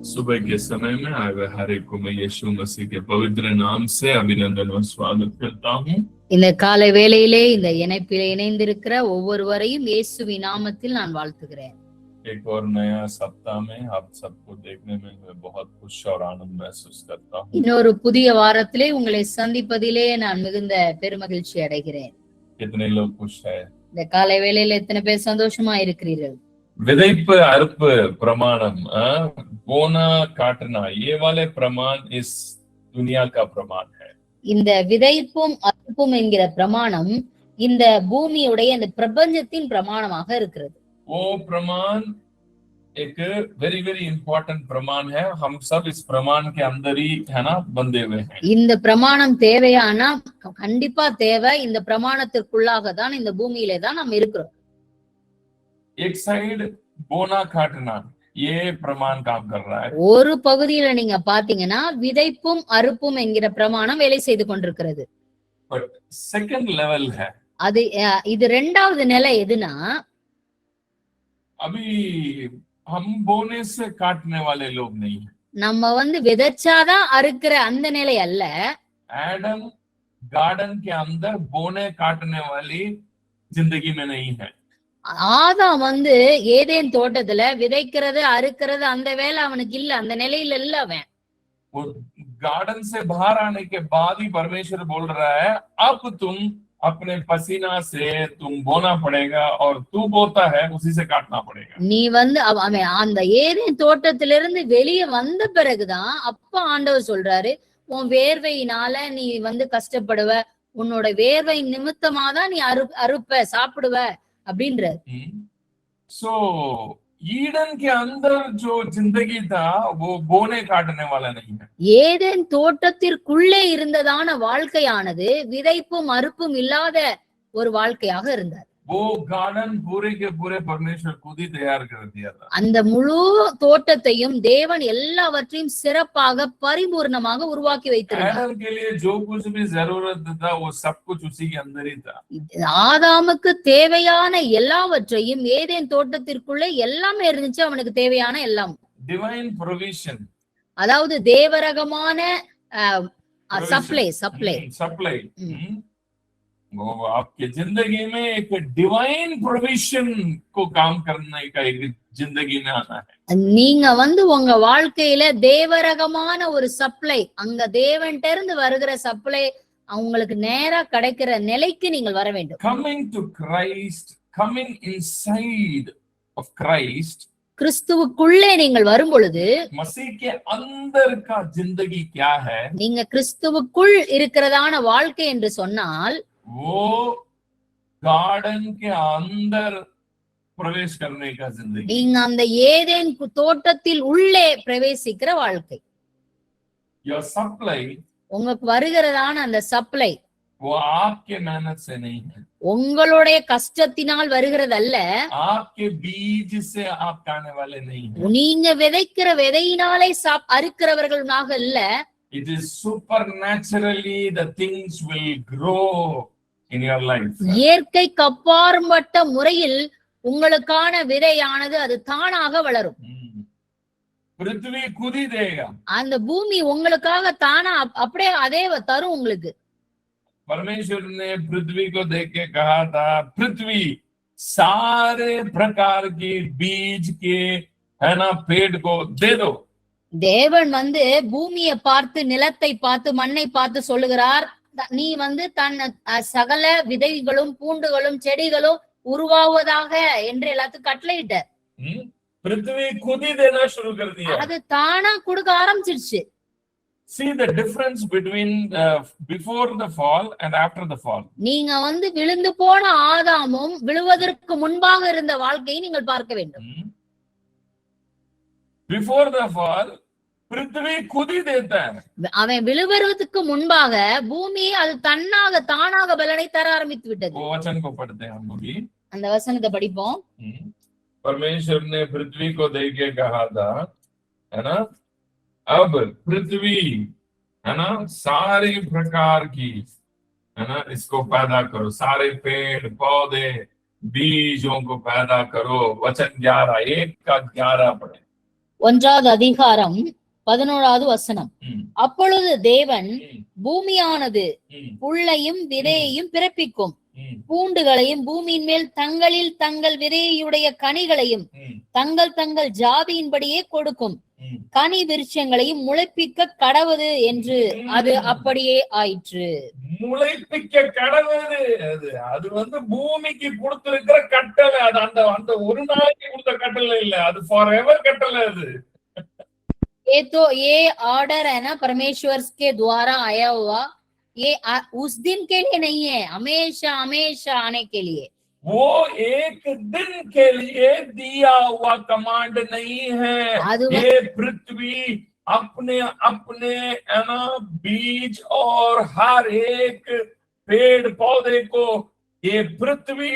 सुबह के समय में आए हुए हर एक को मैं यीशु मसीह के पवित्र नाम से अभिनंदन और स्वागत करता हूँ। இந்த காலை வேளையிலே இந்த இணைப்பிலே இணைந்திருக்கிற ஒவ்வொருவரையும் இயேசுவின் நாமத்தில் நான் வாழ்த்துகிறேன். एक और नया सप्ताह में आप सबको देखने में मैं बहुत खुश और आनंद महसूस करता हूँ। இன்னொரு புதிய வாரத்திலே உங்களை சந்திப்பதிலே நான் மிகுந்த பெருமகிழ்ச்சி அடைகிறேன். कितने लोग खुश है? இந்த காலை வேளையில எத்தனை பேர் சந்தோஷமா இருக்கிறீர்கள்? விதைப்பு அறுப்பு பிரமாணம், बोना काटना, ये वाले प्रमाण इस दुनिया का प्रमाण है। இந்த விதைப்பும் அறுப்பும் என்கிற பிரமாணம் இந்த பூமியுடைய இந்த பிரபஞ்சத்தின் பிரமாணமாக இருக்கிறது. वो प्रमाण एक वेरी वेरी इंपॉर्टेंट प्रमाण है। हम सब इस प्रमाण के अंदर ही है ना बंधे हुए हैं। இந்த பிரமாணம் தேவையானா கண்டிப்பா தேவை. இந்த பிரமாணத்திற்குள்ளாக தான் இந்த பூமியிலே தான் நாம் இருக்கிறோம். एक साइड बोना काटना, ये प्रमाण काम कर रहा है। ஒரு பகுதியில நீங்க பாத்தீங்கன்னா விதைப்பும் அறுப்பும் என்கிற பிரமாணம் வேலை செய்து கொண்டிருக்கிறது. बट सेकंड लेवल है, அது இது இரண்டாவது நிலை எதுனா, अभी हम बोने से काटने वाले लोग नहीं है। நம்ம விதைச்சாதான் அறுக்கிற அந்த நிலை அல்ல. एडम गार्डन के अंदर बोने काटने वाली जिंदगी में नहीं है। ஆதாம் ஏதேன் தோட்டத்துல விதைக்கிறது அறுக்கிறது அந்த வேலை அவனுக்கு இல்ல, அந்த நிலையில இல்ல அவன். वो गार्डन से बाहर आने के बाद ही परमेश्वर बोल रहा है, अब तुम अपने पसीना से तुम बोना पड़ेगा और तू बोता है उसी से काटना पड़ेगा। நீ அவன் அந்த ஏதேன் தோட்டத்திலிருந்து வெளியே வந்த பிறகுதான் அப்ப ஆண்டவர் சொல்றாரு, உன் வேர்வையினால நீ கஷ்டப்படுவ, உன்னோட வேர்வை நிமித்தமாதான் நீ அறுப்ப சாப்பிடுவ அப்படின்ற. सो ईडन के अंदर जो जिंदगी था वो बोने काटने वाला नहीं है। ஏதேன் தோட்டத்திற்குள்ளே இருந்ததான வாழ்க்கையானது விதைப்பும் அறுப்பும் இல்லாத ஒரு வாழ்க்கையாக இருந்தது. वो गार्डन पूरे के पूरे परमेश्वर खुद ही तैयार कर दिया था। அந்த முழு தோட்டத்தையும் தேவன் எல்லாவற்றையும் சிறப்பாக பரிபூர்ணமாக உருவாக்கி வைத்திருந்தார். आदम के लिए जो कुछ भी जरूरत था वो सब कुछ उसी के अंदर ही था। ஆதாமுக்கு தேவையான எல்லாவற்றையும் ஏதேன் தோட்டத்திற்குள்ளே எல்லாமே இருந்துச்சு, அவனுக்கு தேவையான எல்லாம். डिवाइन प्रोविजन, அதாவது தேவரகமான சப்ளை. वो आपके जिंदगी में एक डिवाइन प्रोविजन को काम करने का एक जिंदगी में आना है। நீங்க உங்க வாழ்க்கையில தேவரகமான ஒரு சப்ளை, அங்க தேவன்ட்ட இருந்து வருகிற சப்ளை உங்களுக்கு நேரா கிடைக்கிற நிலைக்கு நீங்கள் வர வேண்டும். Coming to Christ, coming inside of Christ, கிறிஸ்துவுக்குள்ளே நீங்கள் வரும் பொழுது मसीह के अंदर का जिंदगी क्या है? நீங்க கிறிஸ்துவுக்குள் இருக்கிறதான வாழ்க்கை என்று சொன்னால் वो गार्डन के अंदर प्रवेश करने का जिंदगी, நீங்க அந்த ஏதேன் தோட்டத்தில் உள்ளே பிரவேசிக்கிற வாழ்க்கை. your supply, உங்களுக்கு வருகிறதான அந்த சப்ளை वो आपके मेहनत से नहीं है, உங்களுடைய கஷ்டத்தினால் வருகிறது அல்ல, आपके बीज से आप खाने वाले नहीं है। நீங்க விதைக்கிற விதையினாலே அறுக்கிறவர்களாக இல்ல. It is supernaturally the things will grow in your life. இயற்கைக்கு அப்பாற்பட்ட முறையில் உங்களுக்கான விதையானது அது தானாக வளரும். पृथ्वी खुद ही देगा, அந்த பூமி உங்களுக்காக தானா அப்படியே அதே தரும் உங்களுக்கு. परमेश्वर ने पृथ्वी को देख के कहा था, पृथ्वी सारे प्रकार के बीज के है ना पेड़ को दे दो। தேவன் பூமியை பார்த்து நிலத்தை பார்த்து மண்ணை பார்த்து சொல்லுகிறார், நீ தன் சகல விதைகளும் பூண்டுகளும் செடிகளும் உருவாவதாக என்று எல்லாத்துக்கும் கட்டளையிட்டார். पृथ्वी खुद ही देना शुरू कर दिया, அது தானா கொடுக்க ஆரம்பிச்சிருச்சு. See the difference between before the fall and after the fall. நீங்க விழுந்து போன ஆதாமும் விழுவதற்கு முன்பாக இருந்த வாழ்க்கையை நீங்கள் பார்க்க வேண்டும். Before the fall, पृथ्वी खुद ही देता है. அவன் விழுவதற்கு முன்பாக பூமி அது தானாக பலனை தர ஆரம்பித்து விட்டது. वो वचन को पढ़ते हैं हम लोग, அந்த வசனத்தை படிப்போம். परमेश्वर ने पृथ्वी को देख के कहा था, है ना, अब पृथ्वी है ना सारी प्रकार की है ना इसको पैदा करो, सारे पेड़ पौधे बीजों को पैदा करो। वचन 11, 1 का 11 पढ़े। ஒன்றாவது அதிகாரம் 11வது வசனம். ம், அப்பொழுது தேவன் ம், பூமியானது ம், புல்லையும் விதையையும் பிறப்பிக்கும், ம், பூண்டுகளையும் பூமியின் மேல் தங்களில் தங்கள் விதையுடைய கனிகளையும் ம், தங்கள் தங்கள் ஜாதியின்படியே கொடுக்கும், ம். கனி விருட்சங்களையும் முளைப்பிக்க கடவுது என்று அது அப்படியே ஆயிற்று. முளைப்பிக்க கடவுது. அது பூமிக்கு கொடுத்திருக்கிற கட்டளை. அது அந்த அந்த ஒரு நாளைக்கு கொடுத்த கட்டளை இல்ல, அது ஃபார் எவர் கட்டளை. அது ये ऑर्डर है ना परमेश्वर के द्वारा आया हुआ, ये उस दिन के लिए नहीं है, हमेशा हमेशा आने के लिए। वो एक दिन के लिए दिया हुआ कमांड नहीं है। ये पृथ्वी अपने अपने बीज और हर एक पेड़ पौधे को, ये पृथ्वी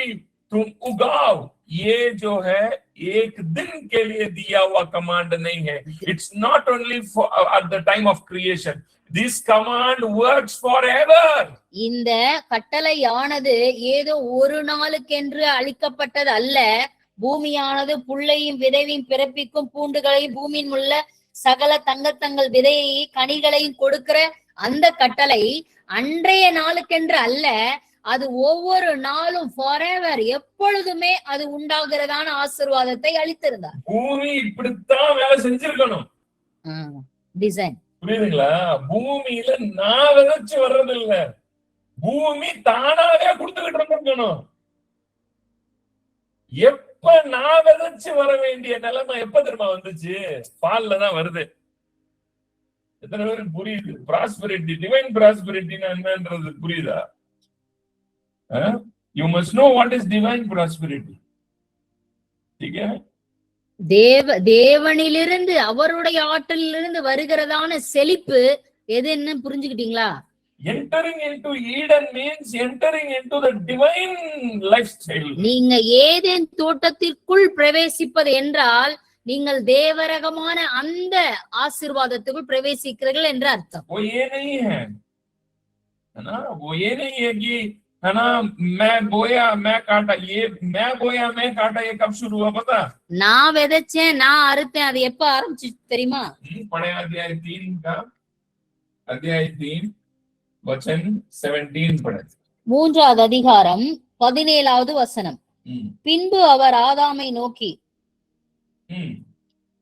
तुम उगाओ, ये जो है एक दिन के लिए दिया हुआ कमांड नहीं है. It's not only for at the time of creation. This command works forever. இந்த கட்டளையானது ஏதோ ஒரு நாளுக்கென்று அளிக்கப்பட்டது அல்ல. பூமியானது புல்லையும் விதையையும் பிறப்பிக்கும், பூண்டுகளையும் பூமியின் உள்ள சகல தங்கள் விதையை கனிகளையும் கொடுக்கிற அந்த கட்டளை அன்றைய நாளுக்கென்று அல்ல. அது ஒவ்வொரு நாளும் ஃபாரெவர், எப்பொழுதுமே அது உண்டாகிறதான ஆசீர்வாதத்தை அளித்திருந்தார். பூமி இப்படித்தான் வேலை செஞ்சிருக்கணும். டிசைன் புரியுதுங்களா? பூமியில நான் விதைச்சு வர்றது இல்ல, பூமி தானாவே கொடுத்துக்கிட்டு இருக்கணும். எப்ப நான் விதைச்சு வர வேண்டிய நிலைமை எப்ப தெரியுமா வந்துச்சு? பால்ல தான் வருது. எத்தனை பேருக்கு புரியுது? பிராஸ்பரிட்டி, டிவைன் பிராஸ்பரிட்டினா என்னன்றது புரியுதா? You must know what is divine prosperity. தேவனிலிருந்து, அவருடைய ஆற்றலிலிருந்து வருகிறதான செழிப்பு எதுன்னு புரிஞ்சுக்கிட்டீங்களா? Entering into Eden means entering into the divine lifestyle. நீங்க ஏதேன் தோட்டத்திற்குள் பிரவேசிப்பது என்றால் நீங்கள் தேவரகமான அந்த ஆசீர்வாதத்துக்குள் பிரவேசிக்கிறீர்கள் என்று அர்த்தம். वो ये नहीं है ना, वो ये नहीं है कि है ना मैं बोया मैं काटा. ये मैं बोया मैं काटा ये कब शुरू हुआ पता? நான் விதைச்சேன் நான் அறுத்தேன், அது எப்ப ஆரம்பிச்சு தெரியுமா? पढ़े अध्याय 3 का, अध्याय 3 वचन 17 पढ़े. 3வது அதிகாரம் 17வது வசனம். பின்பு அவர் ஆதாமை நோக்கி,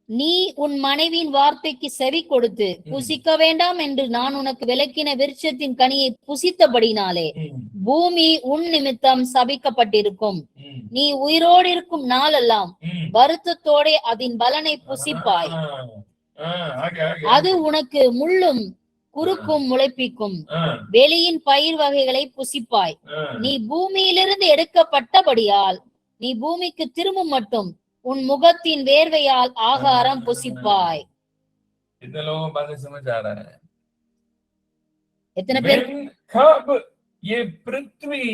நீ உன் மனைவியின் வார்த்தைக்கு செவி கொடுத்து புசிக்க வேண்டாம் என்று நான் உனக்கு விலக்கின விருட்சத்தின் கனியை புசித்தபடினாலே பூமி உன் நிமித்தம் சபிக்கப்பட்டிருக்கும். நீ உயிரோடு இருக்கும் நாளெல்லாம் வருத்தத்தோட அதன் பலனை புசிப்பாய். அது உனக்கு முள்ளும் குறுக்கும் முளைப்பிக்கும், வெளியின் பயிர் வகைகளை புசிப்பாய். நீ பூமியிலிருந்து எடுக்கப்பட்டபடியால் நீ பூமிக்கு திரும்பும் மட்டும் உன் முகத்தின் வேர்வையால் ஆகாரம் புசிப்பாய். எத்தனை பேர்? कब ये पृथ्वी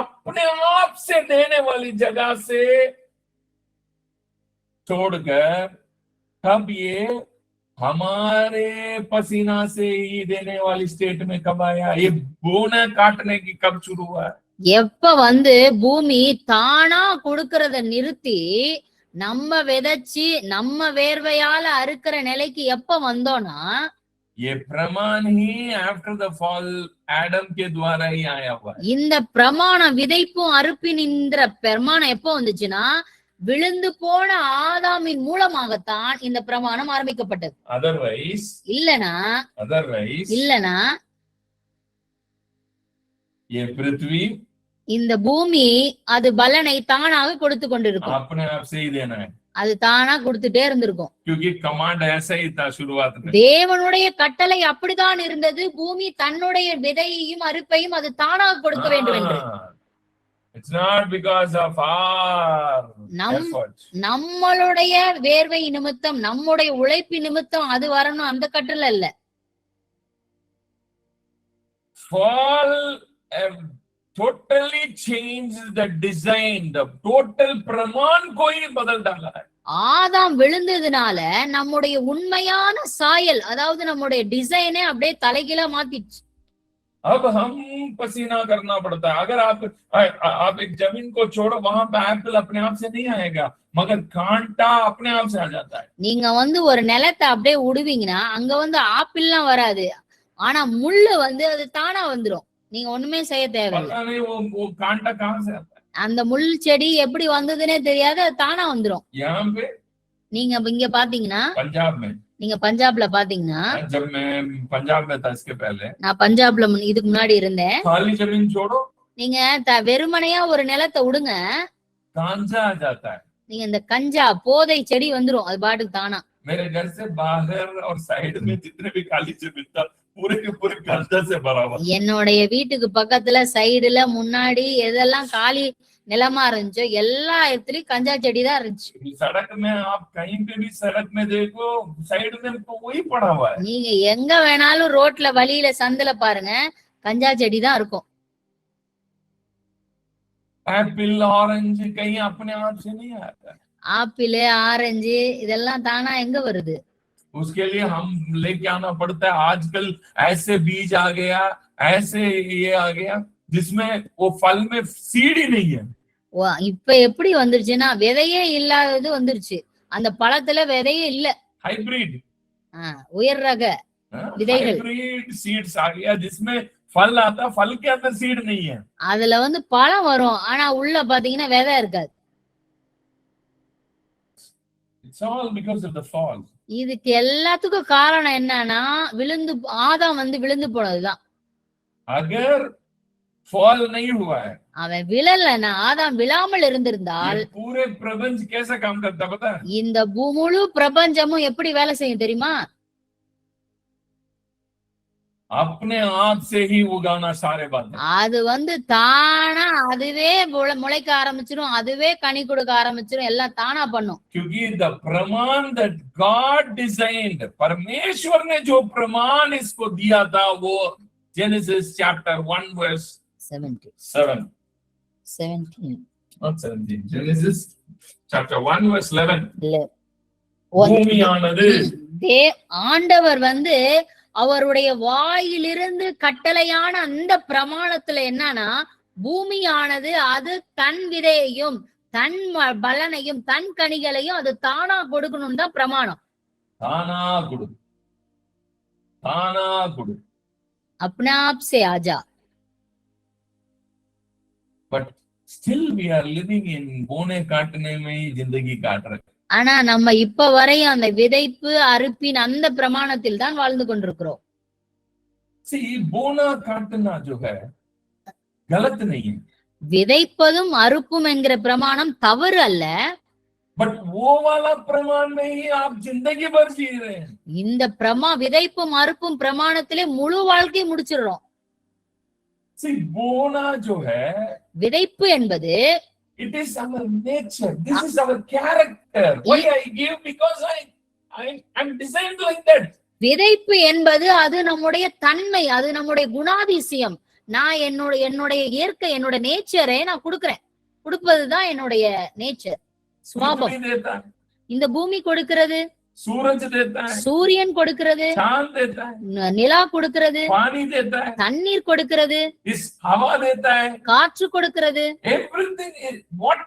अपने आप से देने वाली जगह से छोड़कर कब ये हमारे पसीना से ही देने वाली स्टेट में कब आया? ये बोना काटने की कब शुरू हुआ? எப்ப பூமி தானா கொடுக்கறத நிறுத்தி நம்ம விதைச்சு நம்ம வேர்வையால அறுக்கிற நிலைக்கு எப்ப வந்தோம்னா, ये प्रमाण ही आफ्टर द फॉल आदम के द्वारा ही आया हुआ है. இந்த பிரமாணம் விதைப்பும் அறுப்பின் இந்த பிரமாணம் எப்ப வந்துச்சுன்னா விழுந்து போன ஆதாமின் மூலமாகத்தான் இந்த பிரமாணம் ஆரம்பிக்கப்பட்டது. அதர்வைஸ் இல்லனா ये पृथ्वी, இந்த பூமி அது பலனை தானாக கொடுத்து கொண்டிருக்கும். अपने आप से ही देना है. அது தானா கொடுத்துட்டே இருந்திருக்கும். क्योंकि कमांड ऐसा ही था शुरुआत में. தேவனுடைய கட்டளை அப்படிதான் இருந்தது. பூமி தன்னுடைய விதையையும் அறுப்பையும் அது தானாக கொடுக்க வேண்டும் என்று. It's not because of our efforts. நம்மளுடைய வேர்வை நிமித்தம், நம்முடைய உழைப்பு நிமித்தம் அது வரணும், அந்த கட்டளை இல்ல. Fall totally changed the design, the total प्रमाण को ही बदल डाला है. ஆதாம் விழுந்ததுனால நம்முடைய உண்மையான சாயல், அதாவது நம்முடைய டிசைனே அப்படியே தலைகீழா மாத்திடுச்சு. अब हम पसीना करना पड़ता है। अगर आप एक जमीन को छोड़ो, वहां पे एप्पल अपने आप से नहीं आएगा, मगर कांटा अपने आप से आ जाता है। நீங்க வந்து ஒரு நிலத்தை அப்படியே விடுவீங்கன்னா அங்க வந்து ஆப்பிள்லாம் வராது. ஆனா முள்ளு வந்து அது தானா வந்துரும். நீங்க ஒண்ணுமே செய்ய தேவையில்லை. पता नहीं वो कांटा कहां से आता है। அந்த முள் செடி எப்படி வந்ததுன்னே தெரியாது, அது தானா வந்துரும். यहाँ पे நீங்க இங்க பாத்தீங்கன்னா, पंजाब में, நீங்க பஞ்சாப்ல பாத்தீங்கன்னா, जब मैं पंजाब में था इसके पहले, நான் பஞ்சாப்ல இதுக்கு முன்னாடி இருந்தேன். खाली जमीन छोड़ो, நீங்க வெறுமனையா ஒரு நிலத்தை விடுங்க, गांजा आ जाता है। நீங்க இந்த கஞ்சா போதை செடி வந்துரும் அது பாட்டுக்கு தானா. मेरे घर से बाहर और साइड में जितने भी खाली जमीन था, पूरे के पूरे गांजा से भरा हुआ। என்னுடைய வீட்டுக்கு பக்கத்துல சைடுல முன்னாடி எதெல்லாம் காலி நிலமா இருந்துச்சோ எல்லா இடத்துலயும் கஞ்சா செடி தான் இருந்துச்சு. सड़क में आप कहीं पे भी सड़क में देखो, साइड में तो वही पड़ा हुआ है। நீங்க எங்க வேணாலும் ரோட்ல வழியில சந்துல பாருங்க, கஞ்சா செடி தான் இருக்கும். एप्पल ऑरेंज कहीं अपने आप से नहीं आता। ஆப்பிள் ஆரஞ்சு இதெல்லாம் தானா எங்க வருது? उसके लिए हम लेके आना पड़ता है। आजकल ऐसे बीज आ गया, ऐसे ये आ गया जिसमें वो फल में सीड ही नहीं है। இப்ப எப்படி வந்துருச்சுன்னா விதையே இல்லாதது வந்துருச்சு. அந்த பழத்துல விதையே இல்ல. हाइब्रिड உயர் ரக விதைகள், हाइब्रिड सीड्स आ गया जिसमें फल आता, फल के अंदर सीड नहीं है। அதுல வந்து பழம் வரும், ஆனா உள்ள பாத்தீங்கன்னா விதை இருக்காது. It's all because of the fall. இதுக்கு எல்லாத்துக்கும் காரணம் என்னன்னா ஆதாம் வந்து விழுந்து போனதுதான். अगर फॉल नहीं हुआ है, அவன் விழலன்னா, ஆதாம் விழாமல் இருந்திருந்தால் पूरे प्रपंच कैसा काम करता पता है? இந்த முழு பிரபஞ்சமும் எப்படி வேலை செய்யும் தெரியுமா? अपने आप से ही उगाना सारे बात। அது வந்து தானா அதுவே முளைக்க ஆரம்பிச்சிரும், அதுவே கனி கொடுக்க ஆரம்பிச்சிரும், எல்லாம் தானா பண்ணும். क्योंकि the प्रमाण that God designed, परमेश्वर ने जो प्रमाण इसको दिया था, वो Genesis chapter 1 verse 7. 17 Not 17. Genesis chapter 1 verse 11. பூமியானது ஆண்டவர் வந்து அவருடைய வாயிலிருந்து கட்டளையான அந்த பிரமாணத்துல என்னன்னா, பூமியானது அது தன் விதையையும் தன் பலனையும் தன் கனிகளையும் அது தானா கொடுக்கணும் தான் பிரமாணம். தானா கொடு, தானா கொடு, अपने आप से आजा. But still we are living in बोने काटने में ही जिंदगी काट रहे. ஆனா நம்ம இப்ப வரையும் அந்த விதைப்பு அறுப்பின் அந்த பிரமாணத்தில் தான் வாழ்ந்து கொண்டிருக்கிறோம். See, बोना काटना जो है गलत नहीं है. விதைப்பதும் அறுப்பும் என்கிற பிரமாணம் தவறு அல்ல. बट वो वाला प्रमाण में ही आप जिंदगी भर जी रहे हैं. இந்த விதைப்பும் அறுப்பும் பிரமாணத்திலே முழு வாழ்க்கை முடிச்சிடுறோம். See, बोना जो है, விதைப்பு என்பது it is our nature. This is our character. Why I give? Because I'm designed like that. விதைப்பு என்பது அது நம்முடைய தன்மை, அது நம்முடைய குணாதிசயம். நான் என்னுடைய இயற்கை, என்னோட நேச்சரை நான் கொடுப்பதுதான் என்னுடைய நேச்சர், சுவாபம். இந்த பூமி கொடுக்கிறது, सूरज देता है, சூரியன் கொடுக்கிறது, चांद देता है, நிலா கொடுக்கிறது, पानी देता है, தண்ணீர் கொடுக்கிறது, इस हवा देता है, காற்று கொடுக்கிறது. एवरीथिंग इज व्हाट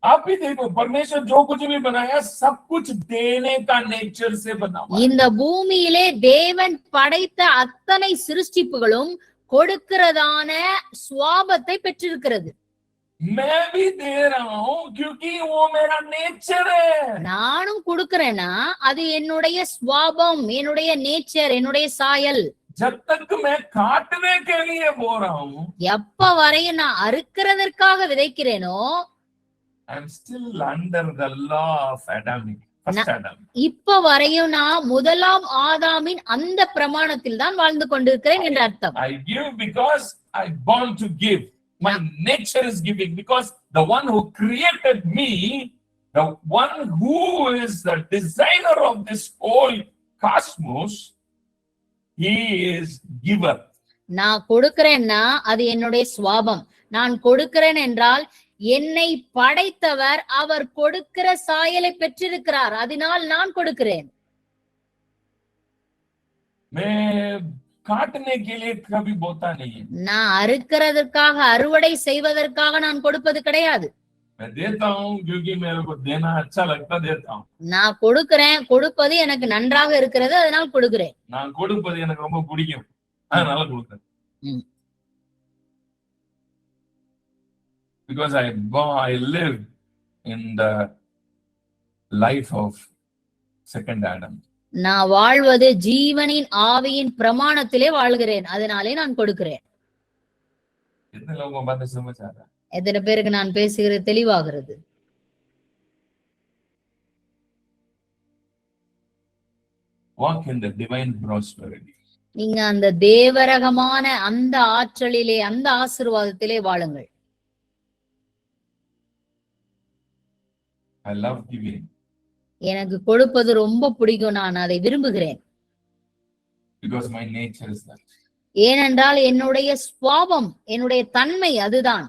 आप भी देखो, परमेश्वर जो कुछ भी बनाया सब कुछ देने का नेचर से बना हुआ है. இந்த பூமியிலே தேவன் படைத்த அத்தனை சிருஷ்டிப்புகளும் கொடுக்கிறதான சுவாபத்தை பெற்றிருக்கிறது. मैं भी दे रहा हूं क्योंकि वो मेरा नेचर है. நானும் கொடுக்கிறேன்னா அது என்னுடைய சுவாபம், என்னுடைய நேச்சர், என்னுடைய சாயல். जब तक मैं काटने के लिए बो रहा हूं, எப்ப வரையும் நான் அறுக்கிறதற்காக விதைக்கிறேனோ, I'm still under the law of Adam. First Adam. இப்ப வரையும் நான் முதலாம் ஆதாமின் அந்த பிரமாணத்தில் தான் வாழ்ந்து கொண்டிருக்கிறேன் என்று அர்த்தம். I give because I born to give. My nature is giving because the one who created me, the one who is the designer of this whole cosmos, he is giver. நான் கொடுக்கிறேன்னா அது என்னுடைய சுவாபம். நான் கொடுக்கிறேன் என்றால் என்னை படைத்தவர் அவர் கொடுக்கிற சாயலை பெற்றிருக்கிறார், அதனால் நான் கொடுக்கிறேன். मैं काटने के लिए कभी बोता नहीं है। நான் அறுக்கிறதற்காக அறுவடை செய்வதற்காக நான் கொடுப்பது கிடையாது. मैं देता हूँ क्योंकि मेरे को देना अच्छा लगता देता हूँ. நான் கொடுக்கிறேன், கொடுப்பது எனக்கு நன்றாக இருக்கிறது, அதனால் கொடுக்கிறேன். நான் கொடுப்பது எனக்கு ரொம்ப பிடிக்கும், அதனால கொடுக்கிறேன். Because I live in the life of second Adam. நான் வாழ்வது ஜீவனின் ஆவியின் பிரமாணத்திலே வாழ்கிறேன், அதனாலே நான் கொடுக்கிறேன். कितने लोगों को बात समझ आ रहा है? எத்தனை பேருக்கு நான் பேசுகிறது தெளிவாகிறது? Walk in the divine prosperity. நீங்க அந்த தேவரகமான அந்த ஆற்றலிலே, அந்த ஆசீர்வாதத்திலே வாழுங்கள். I love giving. எனக்கு கொடுப்பது ரொம்ப பிடிக்கும், நான் அதை விரும்புகிறேன். Because my nature is that. ஏனென்றால் என்னுடைய சுபாவம், என்னுடைய தன்மை அதுதான்.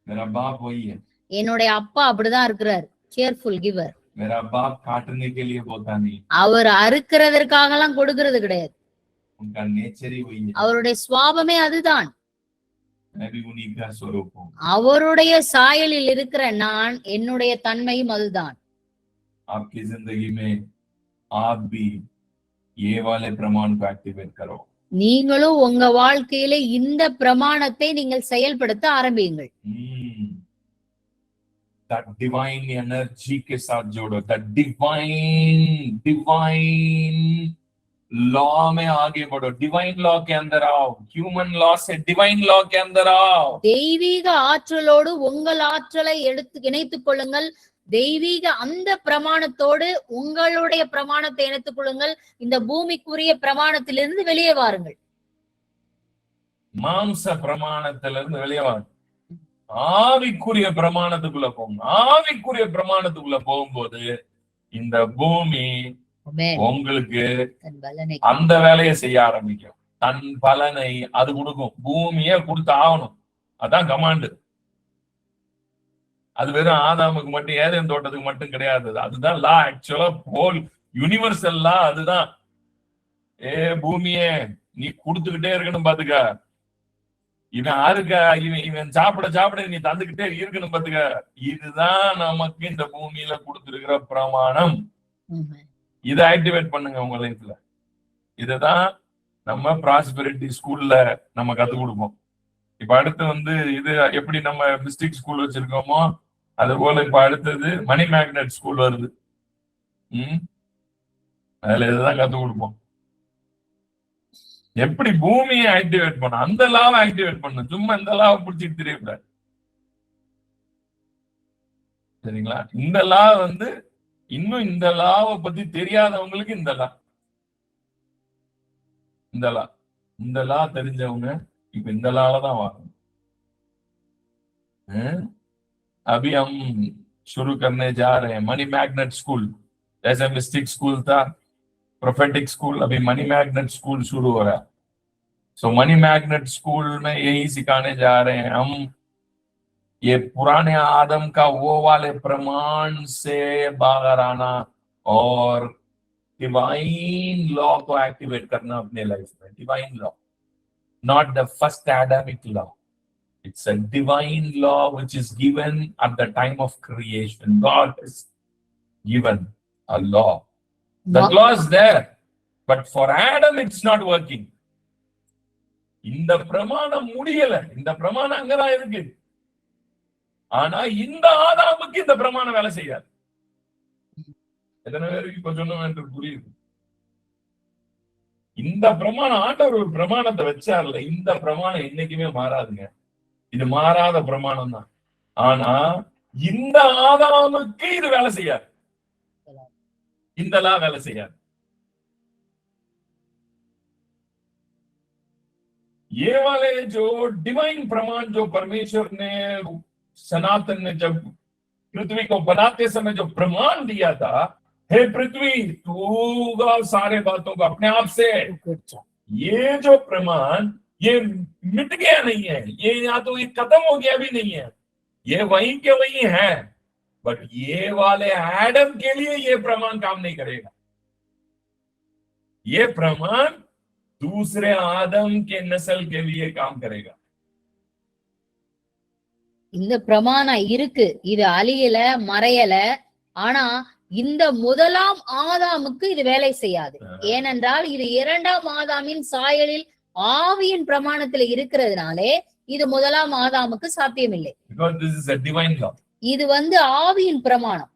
मेरा बाप वही है. என்னுடைய அப்பா அப்படிதான் இருக்கிறார், cheerful giver. मेरा बाप काटने के लिए बोता नहीं. அவர் அறுக்கிறதற்காக எல்லாம் கொடுக்கிறது கிடையாது. उनका नेचर ही वही है. அவருடைய சுபாவமே அதுதான். मैं भी उन्हीं का स्वरूप हूँ. அவருடைய சாயலில் இருக்கிற நான், என்னுடைய தன்மையும் அதுதான். आपकी जिंदगी में आप भी ये वाले प्रमाण को एक्टिवेट करो. நீங்களும் உங்க வாழ்க்கையில இந்த பிரமாணத்தை நீங்கள் செயல்படுத்த ஆரம்பியுங்கள். That divine energy के साथ जोड़ो. That divine law में आगे बढ़ो. divine law के अंदर आओ. human law से divine law के अंदर आओ. தெய்வீக ஆற்றலோடு உங்கள் ஆற்றலை இணைத்துக் கொள்ளுங்கள். தெய்வீக அந்த பிரமாணத்தோடு உங்களுடைய பிரமாணத்தை இணைத்துக் கொள்ளுங்கள். இந்த பூமிக்குரிய பிரமாணத்திலிருந்து வெளியே வாருங்கள். மாம்ச பிரமாணத்திலிருந்து வெளியே வாருங்கள். ஆவிக்குரிய பிரமாணத்துக்குள்ள போங்க. ஆவிக்குரிய பிரமாணத்துக்குள்ள போகும்போது இந்த பூமி உங்களுக்கு அந்த வேலையை செய்ய ஆரம்பிக்கும். தன் பலனை அது கொடுக்கும். பூமியை கொடுத்து ஆகணும். அதான் கமாண்டு. அது வெறும் ஆதாமுக்கு மட்டும், ஏதேன் தோட்டத்துக்கு மட்டும் கிடையாது. அதுதான் லா. ஆக்சுவலா ஹோல் யூனிவர்சல் லா அதுதான். பூமியே நீ கொடுத்துக்கிட்டே இருக்கணும் பாத்துக்க. இவன் ஆறுக்க இவன் சாப்பிட சாப்பிட நீ தந்துகிட்டே இருக்கணும் பாத்துக்க. இதுதான் நமக்கு இந்த பூமியில கொடுத்திருக்கிற பிரமாணம். இதை ஆக்டிவேட் பண்ணுங்க உங்க லைஃப்ல. இதுதான் நம்ம ப்ராஸ்பெரிட்டி ஸ்கூல்ல நம்ம கத்து கொடுப்போம். இப்ப அடுத்து இது எப்படி நம்ம டிஸ்ட்ரிக்ட் ஸ்கூல் வச்சிருக்கோமோ அது போல இப்ப அடுத்தது மணி மேக்னெட் ஸ்கூல் வருது. அதுல இதுதான் கத்து கொடுப்போம். எப்படி பூமியை ஆக்டிவேட் பண்ண, அந்த லாவை ஆக்டிவேட் பண்ண. சும்மா இந்த லாவை பிடிச்சிட்டு தெரியக்கூடாது. சரிங்களா? இந்த லா இன்னும் இந்த லாவை பத்தி தெரியாதவங்களுக்கு இந்த லா தெரிஞ்சவங்க இப்ப இந்த லால தான் வாங்கணும். अभी हम शुरू करने जा रहे हैं मनी मैग्नेट स्कूल. जैसे मिस्टिक स्कूल था, प्रोफेटिक स्कूल, अभी मनी मैग्नेट स्कूल शुरू हो रहा है. सो मनी मैग्नेट स्कूल में यही सिखाने जा रहे हैं हम. ये पुराने आदम का वो वाले प्रमाण से बाहर आना और डिवाइन लॉ को एक्टिवेट करना अपने लाइफ में. Divine law, not the first Adamic law. It's a divine law which is given at the time of creation. God has given a law. The law is there, but for Adam it's not working. இந்த பிரமாணம் முடியல. இந்த பிரமாணம் அங்கதான் இருக்கு. ஆனா இந்த ஆதாமுக்கு இந்த பிரமாணம் வேலை செய்யாது. எத்தனை பேருக்கு இப்ப சொன்ன புரியுது? இந்த பிரமாணம், ஆண்டவர் ஒரு பிரமாணத்தை வச்சார்ல, இந்த பிரமாணம் என்னைக்குமே மாறாதுங்க. இது மாறாத பிரமாணம் தான். ஆனா இந்த ஆதாமுக்கு இது வேலை செய்யாது. இந்த லா வேலை செய்யாது. ये वाले जो डिवाइन प्रमाण जो परमेश्वर ने सनातन ने जब पृथ्वी को बनाते समय जो प्रमाण दिया था, हे पृथ्वी तू सारे बातों को अपने आप से, ये जो प्रमाण ये मिट गया नहीं है. ये या तो ये खत्म हो गया भी नहीं है. ये वहीं के वहीं है. बट ये वाले एडम के लिए ये प्रमाण काम नहीं करेगा. ये प्रमाण दूसरे आदम के नस्ल के लिए काम करेगा। இந்த பிரமாணம் இருக்கு, இது அழியல மறையல. ஆனா இந்த முதலாம் ஆதாமுக்கு இது வேலை செய்யாது. ஏனென்றால் இது இரண்டாம் ஆதாமின் சாயலில் ஆவியின் பிரமாணத்துல இருக்கிறதுனாலே இது முதலாம் ஆதாமுக்கு சாத்தியமில்லை. Because this is a divine law. இது ஆவியின் பிரமாணம்.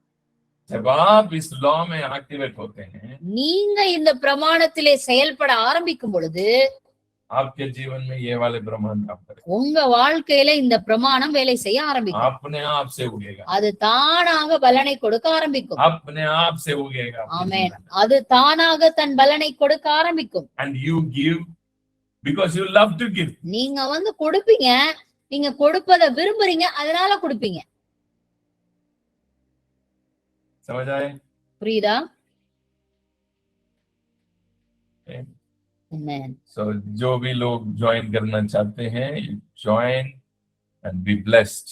जब आप इस लॉ में एक्टिवेट होते हैं, நீங்க இந்த பிரமாணத்திலே செயல்பட ஆரம்பிக்கும் பொழுது आपके जीवन में ये वाले प्रमाण काम करेगा। உங்க வாழ்க்கையில இந்த பிரமாணம் வேலை செய்ய ஆரம்பிக்கும். अपने आप से उगेगा, அது தானாக பலனை கொடுக்க ஆரம்பிக்கும். अपने आप से उगेगा। ஆமென். அது தானாக தன் பலனை கொடுக்க ஆரம்பிக்கும். And you give because you love to give. நீங்க கொடுப்பீங்க, நீங்க கொடுப்பதை விரும்புறீங்க, அதனால கொடுப்பீங்க. समझ आए? புரியுதா? Okay. Amen. So जो भी लोग ज्वाइन करना चाहते हैं, you join and be blessed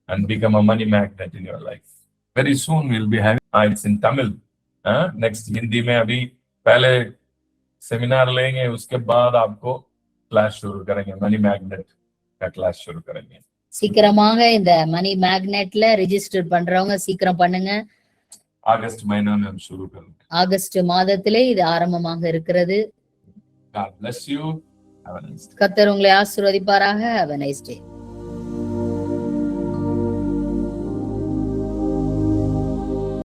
and become a money magnet in your life. Very soon we'll be having it's in Tamil. Next Hindi में अभी पहले सेमिनार लेंगे, उसके बाद आपको क्लास शुरू करेंगे, मनी मैग्नेट का क्लास शुरू करेंगे. சீக்கிரமாக இந்த மணி மேக்னெட்ல ரெஜிஸ்டர் பண்றவங்க சீக்கிரம் பண்ணுங்க. अगस्त महीना में हम शुरू करेंगे. ஆகஸ்ட் மாதத்திலே இது ஆரம்பமாக இருக்கிறது. God bless you. Have a nice day. கர்த்தர் உங்களை ஆசீர்வதிப்பாராக. Have a nice day.